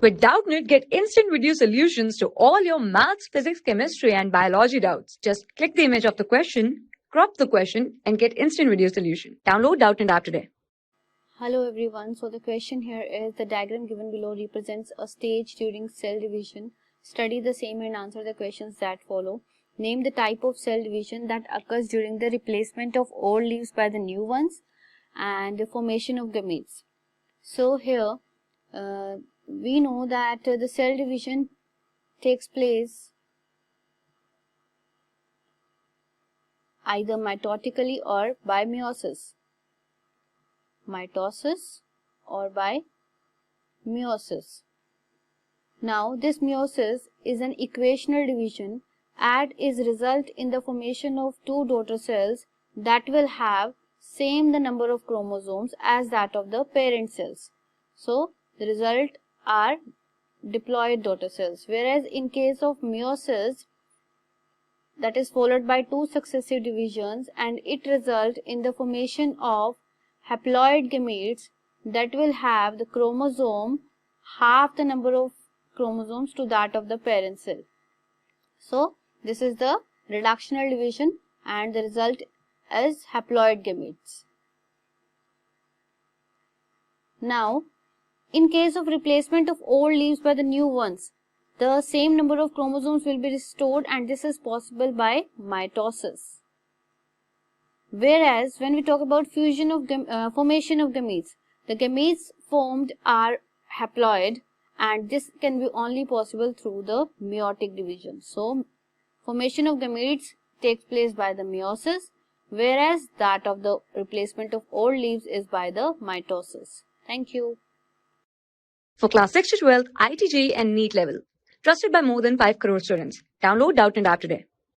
With Doubtnut, get instant video solutions to all your maths, physics, chemistry, and biology doubts. Just click the image of the question, crop the question, and get instant video solution. Download Doubtnut app today. Hello everyone, so the question here is the diagram given below represents a stage during cell division. Study the same and answer the questions that follow. Name the type of cell division that occurs during the replacement of old leaves by the new ones and the formation of gametes. So here we know that the cell division takes place either mitotically or by meiosis. Mitosis or by meiosis. Now this meiosis is an equational division and is result in the formation of two daughter cells that will have same the number of chromosomes as that of the parent cells. So the result are diploid daughter cells, whereas in case of meiosis that is followed by two successive divisions and it result in the formation of haploid gametes that will have the chromosome half the number of chromosomes to that of the parent cell. So this is the reductional division and the result is haploid gametes. Now in case of replacement of old leaves by the new ones, the same number of chromosomes will be restored and this is possible by mitosis. Whereas when we talk about fusion of formation of gametes, the gametes formed are haploid and this can be only possible through the meiotic division. So formation of gametes takes place by the meiosis, whereas that of the replacement of old leaves is by the mitosis. Thank you. For class 6 to 12, IIT JEE and NEET level. Trusted by more than 5 crore students. Download Doubtnut app today.